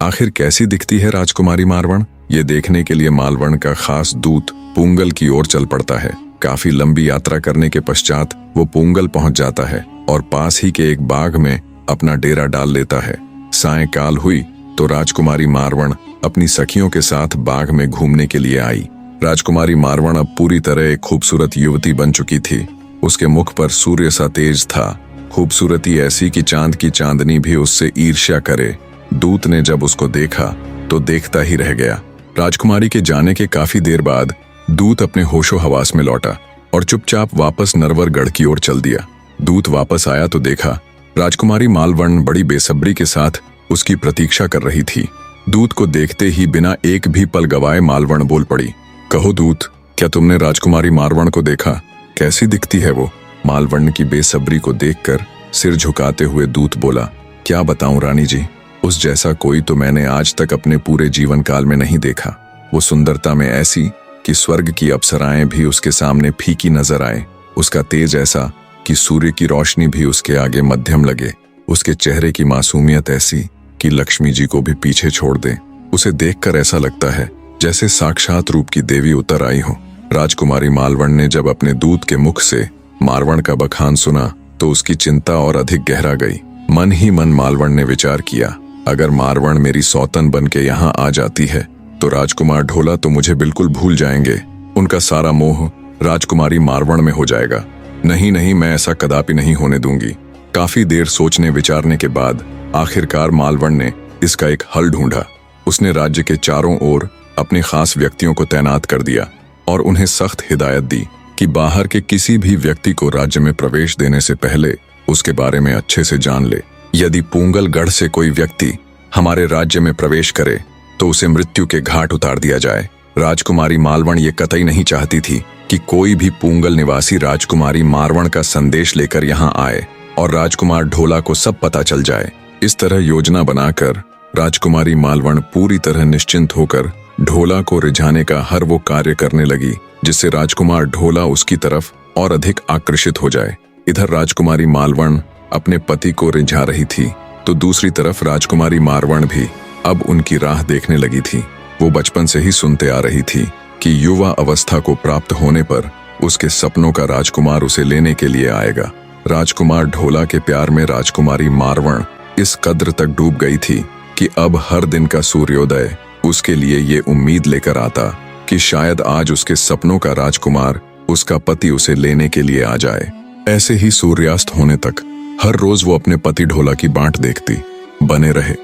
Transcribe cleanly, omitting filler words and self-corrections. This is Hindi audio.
आखिर कैसी दिखती है राजकुमारी मारवण? ये देखने के लिए मालवण का खास दूत पूंगल की ओर चल पड़ता है। काफी लंबी यात्रा करने के पश्चात वो पूंगल पहुंच जाता है और पास ही के एक बाग में अपना डेरा डाल लेता है। सायंकाल हुई तो राजकुमारी मारवण अपनी सखियों के साथ बाग में घूमने के लिए आई। राजकुमारी मारवण अब पूरी तरह एक खूबसूरत युवती बन चुकी थी। उसके मुख पर सूर्य सा तेज था, खूबसूरती ऐसी कि चांद की चांदनी भी उससे ईर्ष्या करे। दूत ने जब उसको देखा तो देखता ही रह गया। राजकुमारी के जाने के काफी देर बाद दूत अपने होशो हवास में लौटा और चुपचाप वापस नरवरगढ़ की ओर चल दिया। दूत वापस आया तो देखा राजकुमारी मालवण बड़ी बेसब्री के साथ उसकी प्रतीक्षा कर रही थी। दूत को देखते ही बिना एक भी पल गवाए मालवण बोल पड़ी, कहो दूत, क्या तुमने राजकुमारी मारवण को देखा? कैसी दिखती है वो? मालवण की बेसब्री को देखकर सिर झुकाते हुए दूत बोला, क्या बताऊं रानी जी, उस जैसा कोई तो मैंने आज तक अपने पूरे जीवन काल में नहीं देखा। वो सुंदरता में ऐसी कि स्वर्ग की अप्सराएं भी उसके सामने फीकी नजर आए। उसका तेज ऐसा कि सूर्य की रोशनी भी उसके आगे मध्यम लगे। उसके चेहरे की मासूमियत ऐसी कि लक्ष्मी जी को भी पीछे छोड़ दे। उसे देखकर ऐसा लगता है जैसे साक्षात रूप की देवी उतर आई हो। राजकुमारी मालवण ने जब अपने दूत के मुख से मारवण का बखान सुना तो उसकी चिंता और अधिक गहरा गई। मन ही मन मालवण ने विचार किया, अगर मारवण मेरी सौतन बन के यहाँ आ जाती है तो राजकुमार ढोला तो मुझे बिल्कुल भूल जाएंगे। उनका सारा मोह राजकुमारी मारवण में हो जाएगा। नहीं नहीं, मैं ऐसा कदापि नहीं होने दूंगी। काफी देर सोचने विचारने के बाद आखिरकार मालवण ने इसका एक हल ढूंढा। उसने राज्य के चारों ओर अपने खास व्यक्तियों को तैनात कर दिया और उन्हें सख्त हिदायत दी कि बाहर के किसी भी व्यक्ति को राज्य में प्रवेश देने से पहले उसके बारे में अच्छे से जान ले। यदि पूंगलगढ़ से कोई व्यक्ति हमारे राज्य में प्रवेश करे तो उसे मृत्यु के घाट उतार दिया जाए। राजकुमारी मालवण ये कतई नहीं चाहती थी कि कोई भी पूंगल निवासी राजकुमारी मारवण का संदेश लेकर यहाँ आए और राजकुमार ढोला को सब पता चल जाए। इस तरह योजना बनाकर राजकुमारी मालवण पूरी तरह निश्चिंत होकर ढोला को रिझाने का हर वो कार्य करने लगी जिससे राजकुमार ढोला उसकी तरफ और अधिक आकर्षित हो जाए। इधर राजकुमारी मालवण अपने पति को रिझा रही थी तो दूसरी तरफ राजकुमारी मारवण भी अब उनकी राह देखने लगी थी। वो बचपन से ही सुनते आ रही थी कि युवा अवस्था को प्राप्त होने पर उसके सपनों का राजकुमार उसे लेने के लिए आएगा। राजकुमार ढोला के प्यार में राजकुमारी मारवण इस कद्र तक डूब गई थी कि अब हर दिन का सूर्योदय उसके लिए ये उम्मीद लेकर आता कि शायद आज उसके सपनों का राजकुमार, उसका पति, उसे लेने के लिए आ जाए। ऐसे ही सूर्यास्त होने तक हर रोज वो अपने पति ढोला की बाट देखती। बने रहे।